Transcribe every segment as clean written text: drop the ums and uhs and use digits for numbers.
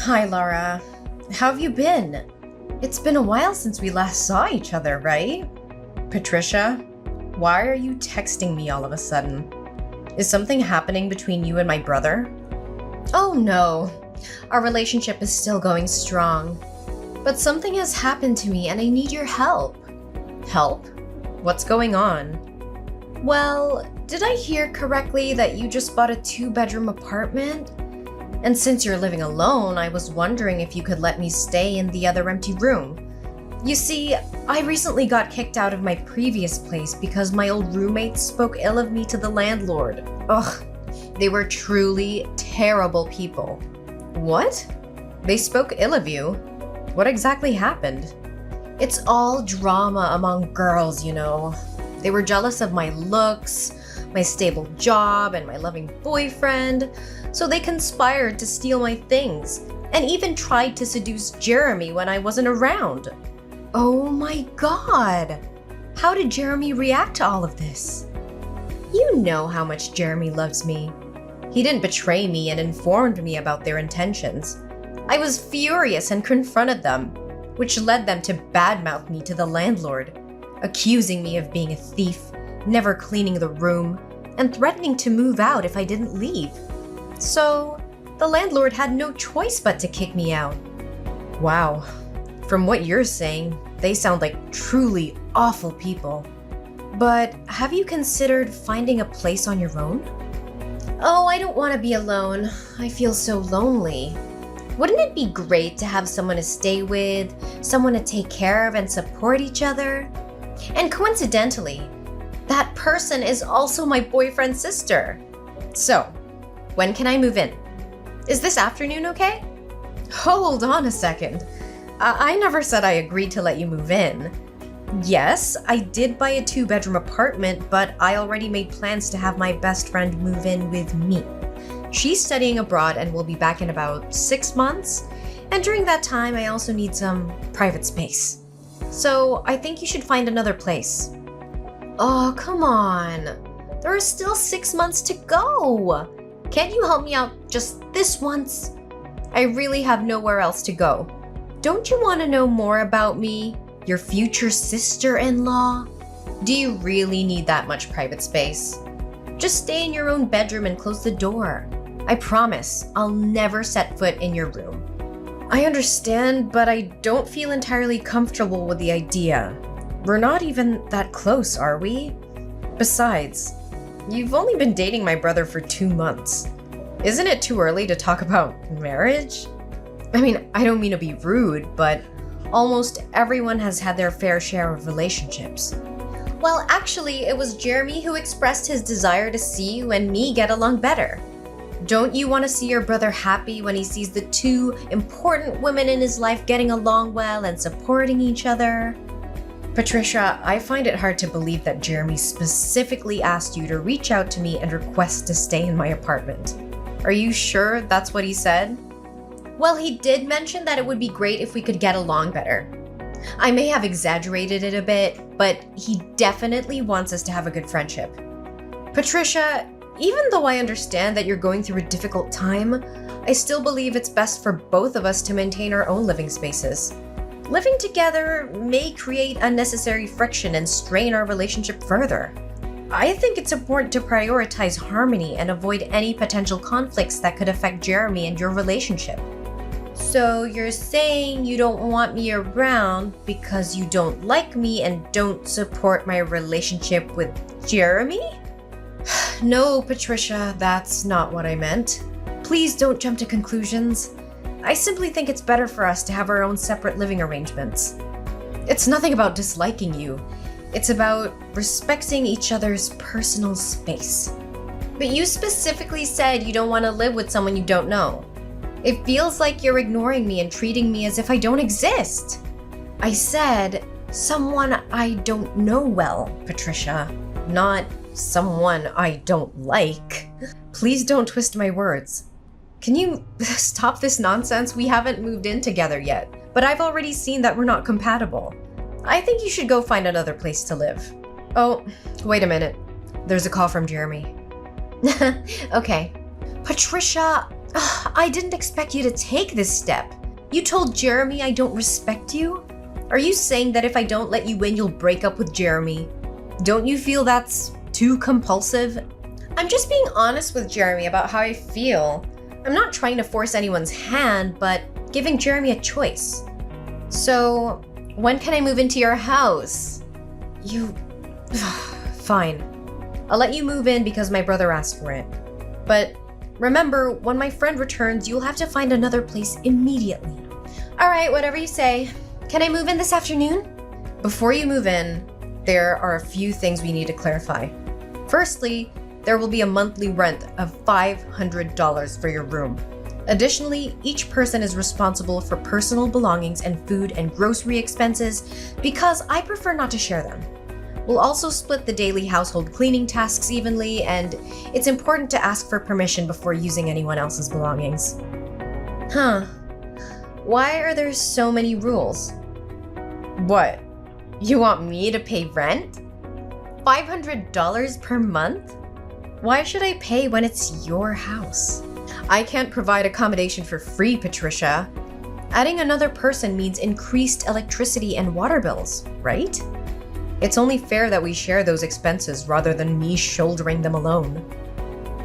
Hi, Laura. How have you been? It's been a while since we last saw each other, right? Patricia, why are you texting me all of a sudden? Is something happening between you and my brother? Oh no, our relationship is still going strong. But something has happened to me and I need your help. Help? What's going on? Well, did I hear correctly that you just bought a 2-bedroom apartment? And since you're living alone, I was wondering if you could let me stay in the other empty room. You see, I recently got kicked out of my previous place because my old roommates spoke ill of me to the landlord. Ugh, they were truly terrible people. What? They spoke ill of you? What exactly happened? It's all drama among girls, you know. They were jealous of my looks, my stable job, and my loving boyfriend, so they conspired to steal my things, and even tried to seduce Jeremy when I wasn't around. Oh my god! How did Jeremy react to all of this? You know how much Jeremy loves me. He didn't betray me and informed me about their intentions. I was furious and confronted them, which led them to badmouth me to the landlord, accusing me of being a thief, never cleaning the room, and threatening to move out if I didn't leave. So, the landlord had no choice but to kick me out. Wow, from what you're saying, they sound like truly awful people. But have you considered finding a place on your own? Oh, I don't want to be alone. I feel so lonely. Wouldn't it be great to have someone to stay with, someone to take care of and support each other? And coincidentally, that person is also my boyfriend's sister. So, when can I move in? Is this afternoon okay? Hold on a second. I never said I agreed to let you move in. Yes, I did buy a 2-bedroom apartment, but I already made plans to have my best friend move in with me. She's studying abroad and will be back in about 6 months, and during that time I also need some private space. So I think you should find another place. Oh, come on. There are still 6 months to go. Can't you help me out just this once? I really have nowhere else to go. Don't you want to know more about me, your future sister-in-law? Do you really need that much private space? Just stay in your own bedroom and close the door. I promise I'll never set foot in your room. I understand, but I don't feel entirely comfortable with the idea. We're not even that close, are we? Besides, you've only been dating my brother for 2 months. Isn't it too early to talk about marriage? I mean, I don't mean to be rude, but almost everyone has had their fair share of relationships. Well, actually, it was Jeremy who expressed his desire to see you and me get along better. Don't you want to see your brother happy when he sees the 2 important women in his life getting along well and supporting each other? Patricia, I find it hard to believe that Jeremy specifically asked you to reach out to me and request to stay in my apartment. Are you sure that's what he said? Well, he did mention that it would be great if we could get along better. I may have exaggerated it a bit, but he definitely wants us to have a good friendship. Patricia, even though I understand that you're going through a difficult time, I still believe it's best for both of us to maintain our own living spaces. Living together may create unnecessary friction and strain our relationship further. I think it's important to prioritize harmony and avoid any potential conflicts that could affect Jeremy and your relationship. So you're saying you don't want me around because you don't like me and don't support my relationship with Jeremy? No, Patricia, that's not what I meant. Please don't jump to conclusions. I simply think it's better for us to have our own separate living arrangements. It's nothing about disliking you. It's about respecting each other's personal space. But you specifically said you don't want to live with someone you don't know. It feels like you're ignoring me and treating me as if I don't exist. I said someone I don't know well, Patricia, not someone I don't like. Please don't twist my words. Can you stop this nonsense? We haven't moved in together yet, but I've already seen that we're not compatible. I think you should go find another place to live. Oh, wait a minute. There's a call from Jeremy. Okay. Patricia, I didn't expect you to take this step. You told Jeremy I don't respect you? Are you saying that if I don't let you in, you'll break up with Jeremy? Don't you feel that's too compulsive? I'm just being honest with Jeremy about how I feel. I'm not trying to force anyone's hand, but giving Jeremy a choice. So, when can I move into your house? You... Fine. I'll let you move in because my brother asked for it. But remember, when my friend returns, you'll have to find another place immediately. Alright, whatever you say. Can I move in this afternoon? Before you move in, there are a few things we need to clarify. Firstly, there will be a monthly rent of $500 for your room. Additionally, each person is responsible for personal belongings and food and grocery expenses because I prefer not to share them. We'll also split the daily household cleaning tasks evenly, and it's important to ask for permission before using anyone else's belongings. Huh. Why are there so many rules? What? You want me to pay rent? $500 per month? Why should I pay when it's your house? I can't provide accommodation for free, Patricia. Adding another person means increased electricity and water bills, right? It's only fair that we share those expenses rather than me shouldering them alone.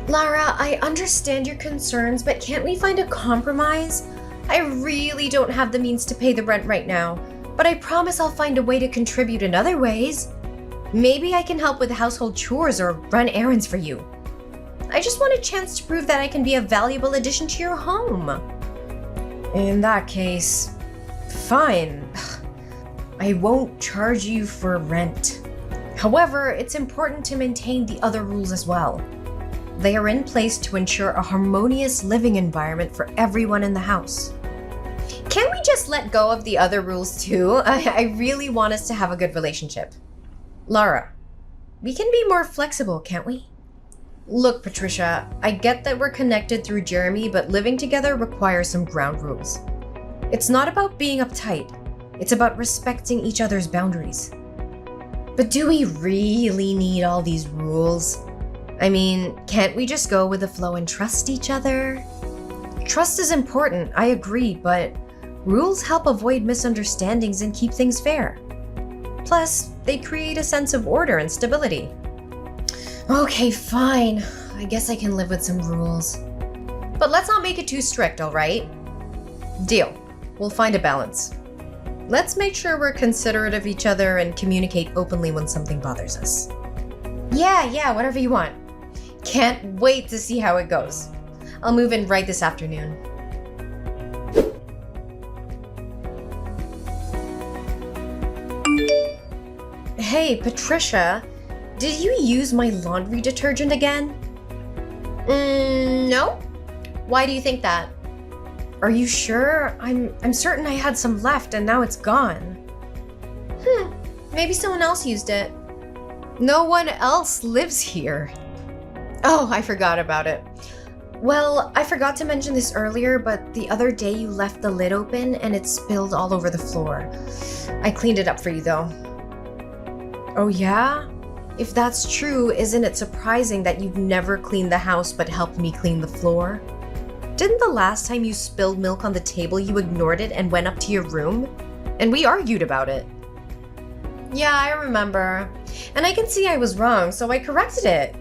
Lara, I understand your concerns, but can't we find a compromise? I really don't have the means to pay the rent right now, but I promise I'll find a way to contribute in other ways. Maybe I can help with household chores or run errands for you. I just want a chance to prove that I can be a valuable addition to your home. In that case, fine. I won't charge you for rent. However, it's important to maintain the other rules as well. They are in place to ensure a harmonious living environment for everyone in the house. Can't we just let go of the other rules too? I really want us to have a good relationship. Lara, we can be more flexible, can't we? Look, Patricia, I get that we're connected through Jeremy, but living together requires some ground rules. It's not about being uptight. It's about respecting each other's boundaries. But do we really need all these rules? I mean, can't we just go with the flow and trust each other? Trust is important, I agree, but rules help avoid misunderstandings and keep things fair. Plus, they create a sense of order and stability. Okay, fine. I guess I can live with some rules. But let's not make it too strict, alright? Deal. We'll find a balance. Let's make sure we're considerate of each other and communicate openly when something bothers us. Yeah, whatever you want. Can't wait to see how it goes. I'll move in right this afternoon. Hey, Patricia, did you use my laundry detergent again? No. Why do you think that? Are you sure? I'm certain I had some left and now it's gone. Maybe someone else used it. No one else lives here. Oh, I forgot about it. Well, I forgot to mention this earlier, but the other day you left the lid open and it spilled all over the floor. I cleaned it up for you though. Oh yeah? If that's true, isn't it surprising that you've never cleaned the house but helped me clean the floor? Didn't the last time you spilled milk on the table you ignored it and went up to your room? And we argued about it. Yeah, I remember. And I can see I was wrong, so I corrected it.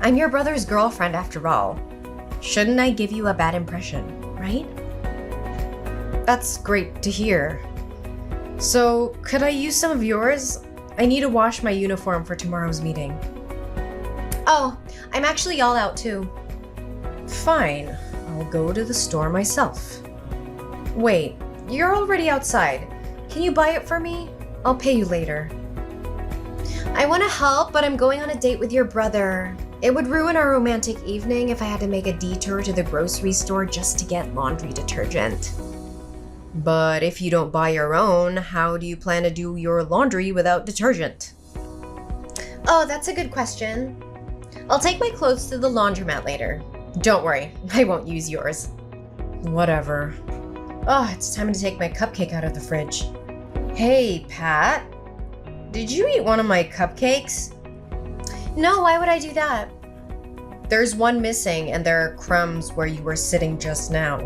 I'm your brother's girlfriend after all. Shouldn't I give you a bad impression, right? That's great to hear. So, could I use some of yours? I need to wash my uniform for tomorrow's meeting. Oh, I'm actually all out too. Fine. I'll go to the store myself. Wait, you're already outside. Can you buy it for me? I'll pay you later. I want to help, but I'm going on a date with your brother. It would ruin our romantic evening if I had to make a detour to the grocery store just to get laundry detergent. But if you don't buy your own, how do you plan to do your laundry without detergent? Oh, that's a good question. I'll take my clothes to the laundromat later. Don't worry, I won't use yours. Whatever. Oh, it's time to take my cupcake out of the fridge. Hey, Pat. Did you eat one of my cupcakes? No, why would I do that? There's one missing, and there are crumbs where you were sitting just now.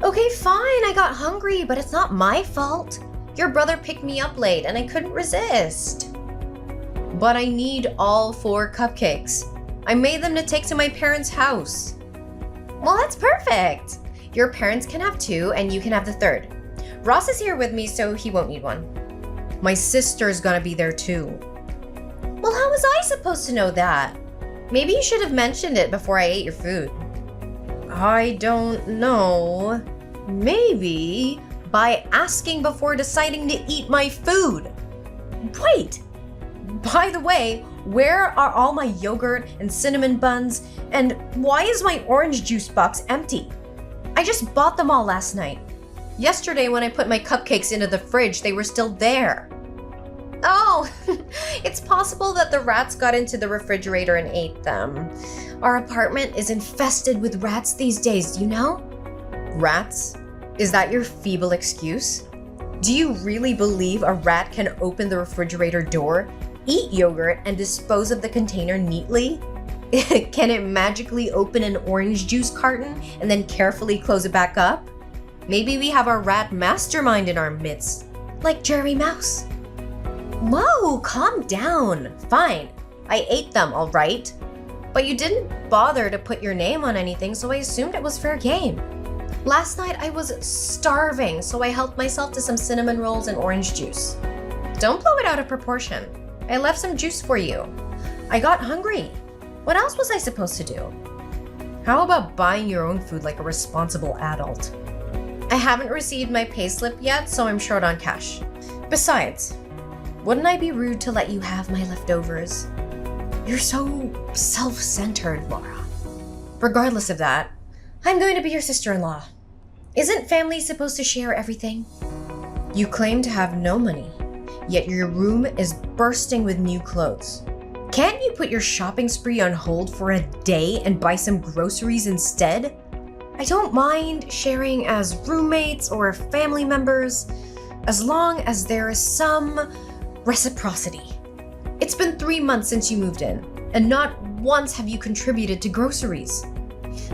Okay, fine, I got hungry, but it's not my fault. Your brother picked me up late, and I couldn't resist. But I need all 4 cupcakes. I made them to take to my parents' house. Well, that's perfect. Your parents can have 2, and you can have the 3rd. Ross is here with me, so he won't need one. My sister's gonna be there too. Well, how was I supposed to know that? Maybe you should have mentioned it before I ate your food. I don't know. Maybe by asking before deciding to eat my food. Wait! By the way, where are all my yogurt and cinnamon buns? And why is my orange juice box empty? I just bought them all last night. Yesterday when I put my cupcakes into the fridge, they were still there. Oh, it's possible that the rats got into the refrigerator and ate them. Our apartment is infested with rats these days, you know? Rats? Is that your feeble excuse? Do you really believe a rat can open the refrigerator door, eat yogurt, and dispose of the container neatly? Can it magically open an orange juice carton and then carefully close it back up? Maybe we have a rat mastermind in our midst, like Jerry Mouse. Whoa, calm down. Fine, I ate them, all right. But you didn't bother to put your name on anything, so I assumed it was fair game. Last night I was starving, so I helped myself to some cinnamon rolls and orange juice. Don't blow it out of proportion. I left some juice for you. I got hungry. What else was I supposed to do? How about buying your own food like a responsible adult? I haven't received my payslip yet, so I'm short on cash. Besides, wouldn't I be rude to let you have my leftovers? You're so self-centered, Laura. Regardless of that, I'm going to be your sister-in-law. Isn't family supposed to share everything? You claim to have no money, yet your room is bursting with new clothes. Can't you put your shopping spree on hold for a day and buy some groceries instead? I don't mind sharing as roommates or family members, as long as there is some reciprocity. It's been 3 months since you moved in, and not once have you contributed to groceries.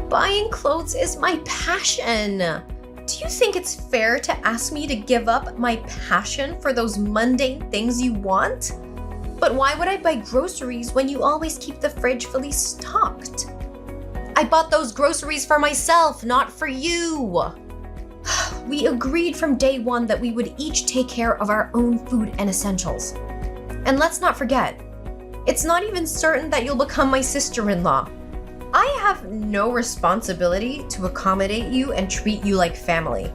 Buying clothes is my passion. Do you think it's fair to ask me to give up my passion for those mundane things you want? But why would I buy groceries when you always keep the fridge fully stocked? I bought those groceries for myself, not for you. We agreed from day one that we would each take care of our own food and essentials. And let's not forget, it's not even certain that you'll become my sister-in-law. I have no responsibility to accommodate you and treat you like family.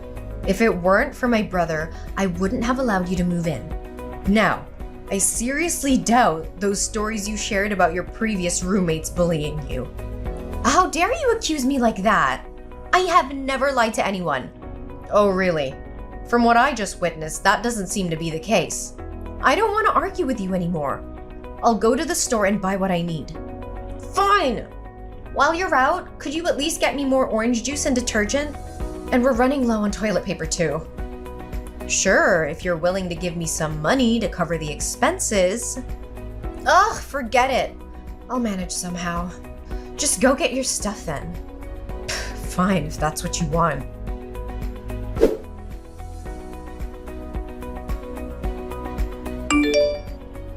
If it weren't for my brother, I wouldn't have allowed you to move in. Now, I seriously doubt those stories you shared about your previous roommates bullying you. How dare you accuse me like that? I have never lied to anyone. Oh, really? From what I just witnessed, that doesn't seem to be the case. I don't want to argue with you anymore. I'll go to the store and buy what I need. Fine! While you're out, could you at least get me more orange juice and detergent? And we're running low on toilet paper too. Sure, if you're willing to give me some money to cover the expenses. Ugh, forget it. I'll manage somehow. Just go get your stuff then. Fine, if that's what you want.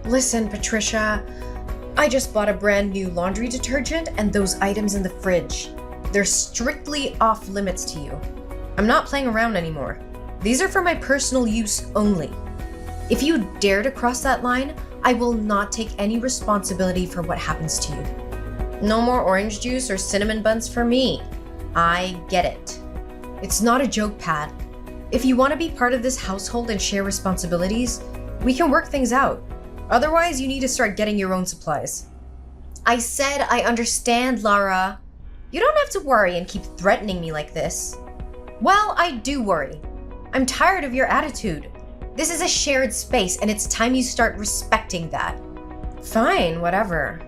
Listen, Patricia, I just bought a brand new laundry detergent and those items in the fridge. They're strictly off limits to you. I'm not playing around anymore. These are for my personal use only. If you dare to cross that line, I will not take any responsibility for what happens to you. No more orange juice or cinnamon buns for me. I get it. It's not a joke, Pat. If you want to be part of this household and share responsibilities, we can work things out. Otherwise, you need to start getting your own supplies. I said I understand, Lara. You don't have to worry and keep threatening me like this. Well, I do worry. I'm tired of your attitude. This is a shared space, and it's time you start respecting that. Fine, whatever.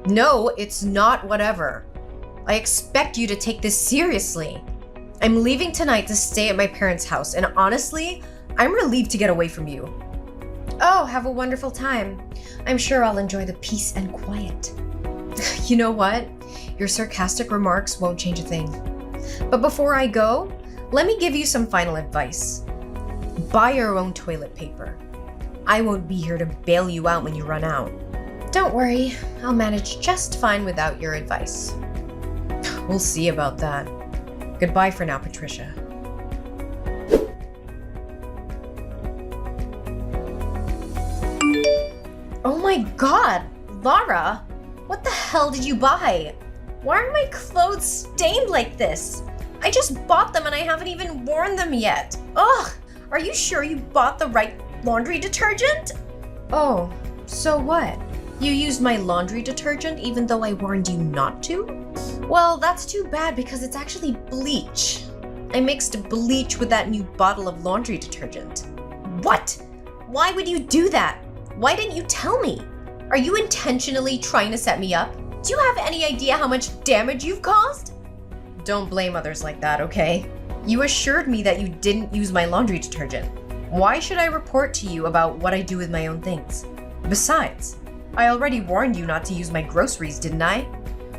No, it's not whatever. I expect you to take this seriously. I'm leaving tonight to stay at my parents' house, and honestly, I'm relieved to get away from you. Oh, have a wonderful time. I'm sure I'll enjoy the peace and quiet. You know what? Your sarcastic remarks won't change a thing. But before I go, let me give you some final advice. Buy your own toilet paper. I won't be here to bail you out when you run out. Don't worry, I'll manage just fine without your advice. We'll see about that. Goodbye for now, Patricia. Oh my god, Lara! What the hell did you buy? Why are my clothes stained like this? I just bought them and I haven't even worn them yet. Ugh! Are you sure you bought the right laundry detergent? Oh, so what? You used my laundry detergent even though I warned you not to? Well, that's too bad because it's actually bleach. I mixed bleach with that new bottle of laundry detergent. What? Why would you do that? Why didn't you tell me? Are you intentionally trying to set me up? Do you have any idea how much damage you've caused? Don't blame others like that, okay? You assured me that you didn't use my laundry detergent. Why should I report to you about what I do with my own things? Besides, I already warned you not to use my groceries, didn't I?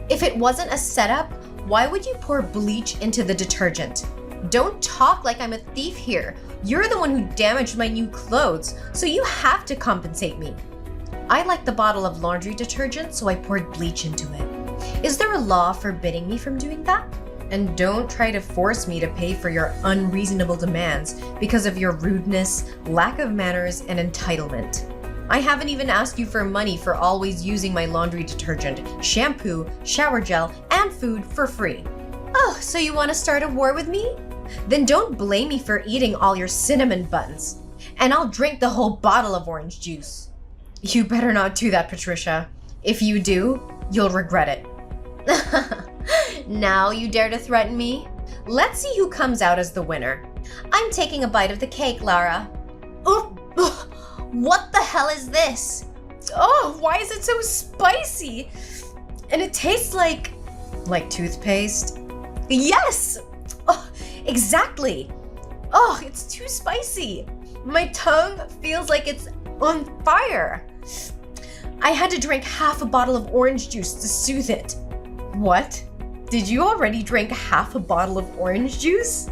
If it wasn't a setup, why would you pour bleach into the detergent? Don't talk like I'm a thief here. You're the one who damaged my new clothes, so you have to compensate me. I like the bottle of laundry detergent, so I poured bleach into it. Is there a law forbidding me from doing that? And don't try to force me to pay for your unreasonable demands because of your rudeness, lack of manners, and entitlement. I haven't even asked you for money for always using my laundry detergent, shampoo, shower gel, and food for free. Oh, so you want to start a war with me? Then don't blame me for eating all your cinnamon buns. And I'll drink the whole bottle of orange juice. You better not do that, Patricia. If you do, you'll regret it. Now you dare to threaten me? Let's see who comes out as the winner. I'm taking a bite of the cake, Lara. What the hell is this? Oh, why is it so spicy? And it tastes like toothpaste? Yes! Oh, exactly. Oh, it's too spicy. My tongue feels like it's on fire. I had to drink half a bottle of orange juice to soothe it. What? Did you already drink half a bottle of orange juice?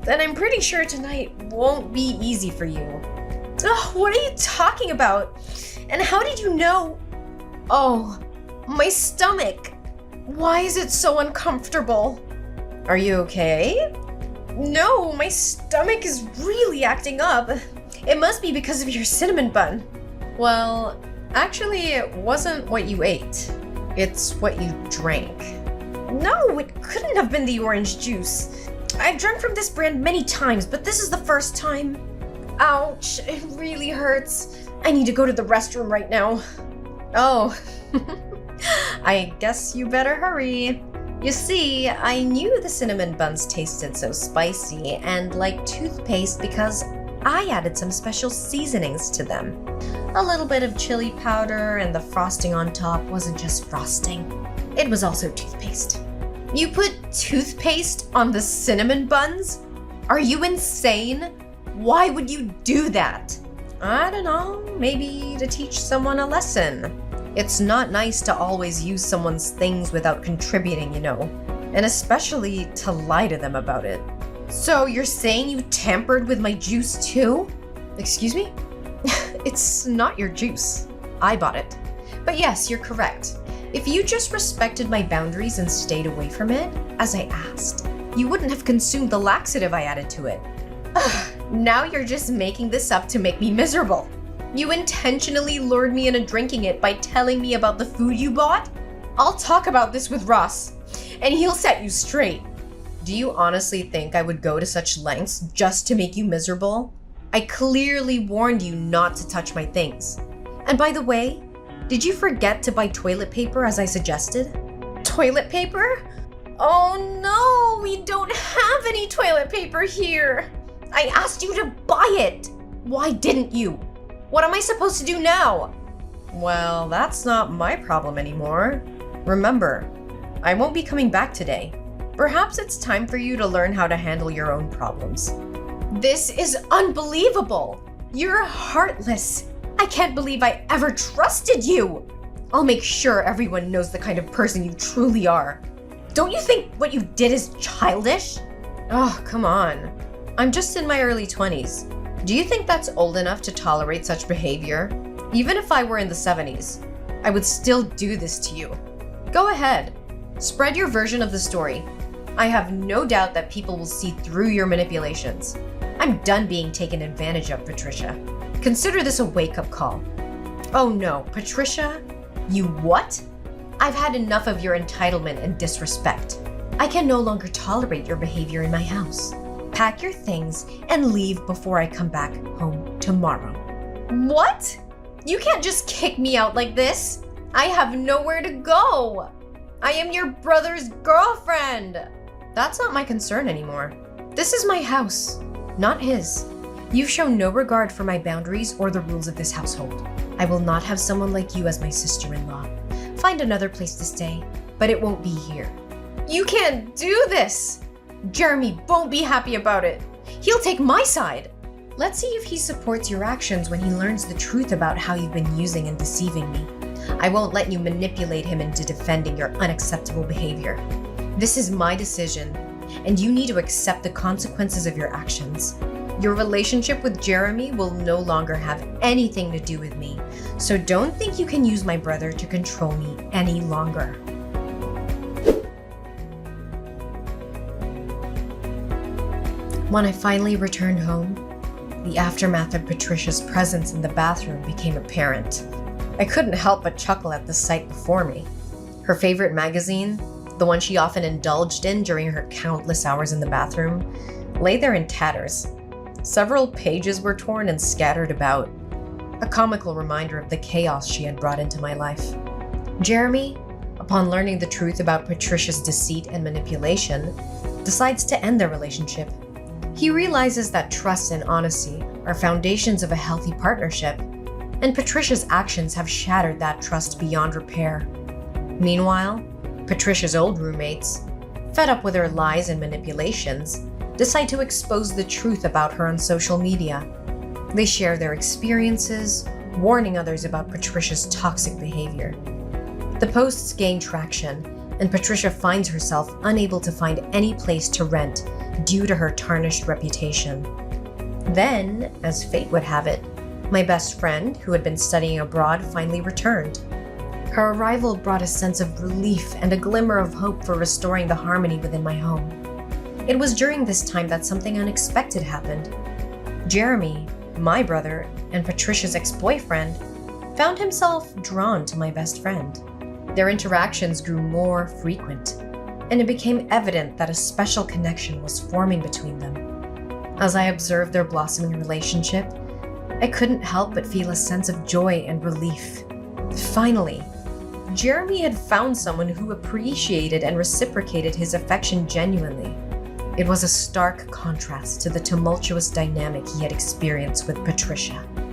Then I'm pretty sure tonight won't be easy for you. Ugh, what are you talking about? And how did you know? Oh, my stomach. Why is it so uncomfortable? Are you okay? No, my stomach is really acting up. It must be because of your cinnamon bun. Well, actually, it wasn't what you ate. It's what you drank. No, it couldn't have been the orange juice. I've drunk from this brand many times, but this is the first time. Ouch, it really hurts. I need to go to the restroom right now. Oh, I guess you better hurry. You see, I knew the cinnamon buns tasted so spicy and like toothpaste because I added some special seasonings to them. A little bit of chili powder, and the frosting on top wasn't just frosting. It was also toothpaste. You put toothpaste on the cinnamon buns? Are you insane? Why would you do that? I don't know, maybe to teach someone a lesson. It's not nice to always use someone's things without contributing, you know, and especially to lie to them about it. So you're saying you tampered with my juice too? Excuse me? It's not your juice. I bought it. But yes, you're correct. If you just respected my boundaries and stayed away from it, as I asked, you wouldn't have consumed the laxative I added to it. Ugh, now you're just making this up to make me miserable. You intentionally lured me into drinking it by telling me about the food you bought? I'll talk about this with Ross, and he'll set you straight. Do you honestly think I would go to such lengths just to make you miserable? I clearly warned you not to touch my things. And by the way, did you forget to buy toilet paper as I suggested? Toilet paper? Oh no, we don't have any toilet paper here. I asked you to buy it. Why didn't you? What am I supposed to do now? Well, that's not my problem anymore. Remember, I won't be coming back today. Perhaps it's time for you to learn how to handle your own problems. This is unbelievable. You're heartless. I can't believe I ever trusted you. I'll make sure everyone knows the kind of person you truly are. Don't you think what you did is childish? Oh, come on. I'm just in my early 20s. Do you think that's old enough to tolerate such behavior? Even if I were in the 70s, I would still do this to you. Go ahead. Spread your version of the story. I have no doubt that people will see through your manipulations. I'm done being taken advantage of, Patricia. Consider this a wake-up call. Oh no, Patricia? You what? I've had enough of your entitlement and disrespect. I can no longer tolerate your behavior in my house. Pack your things and leave before I come back home tomorrow. What? You can't just kick me out like this. I have nowhere to go. I am your brother's girlfriend. That's not my concern anymore. This is my house, not his. You've shown no regard for my boundaries or the rules of this household. I will not have someone like you as my sister-in-law. Find another place to stay, but it won't be here. You can't do this! Jeremy won't be happy about it. He'll take my side. Let's see if he supports your actions when he learns the truth about how you've been using and deceiving me. I won't let you manipulate him into defending your unacceptable behavior. This is my decision, and you need to accept the consequences of your actions. Your relationship with Jeremy will no longer have anything to do with me, so don't think you can use my brother to control me any longer. When I finally returned home, the aftermath of Patricia's presence in the bathroom became apparent. I couldn't help but chuckle at the sight before me. Her favorite magazine, the one she often indulged in during her countless hours in the bathroom, lay there in tatters. Several pages were torn and scattered about, a comical reminder of the chaos she had brought into my life. Jeremy, upon learning the truth about Patricia's deceit and manipulation, decides to end their relationship. He realizes that trust and honesty are foundations of a healthy partnership, and Patricia's actions have shattered that trust beyond repair. Meanwhile, Patricia's old roommates, fed up with her lies and manipulations, decide to expose the truth about her on social media. They share their experiences, warning others about Patricia's toxic behavior. The posts gain traction, and Patricia finds herself unable to find any place to rent due to her tarnished reputation. Then, as fate would have it, my best friend, who had been studying abroad, finally returned. Her arrival brought a sense of relief and a glimmer of hope for restoring the harmony within my home. It was during this time that something unexpected happened. Jeremy, my brother, and Patricia's ex-boyfriend found himself drawn to my best friend. Their interactions grew more frequent, and it became evident that a special connection was forming between them. As I observed their blossoming relationship, I couldn't help but feel a sense of joy and relief. Finally, Jeremy had found someone who appreciated and reciprocated his affection genuinely. It was a stark contrast to the tumultuous dynamic he had experienced with Patricia.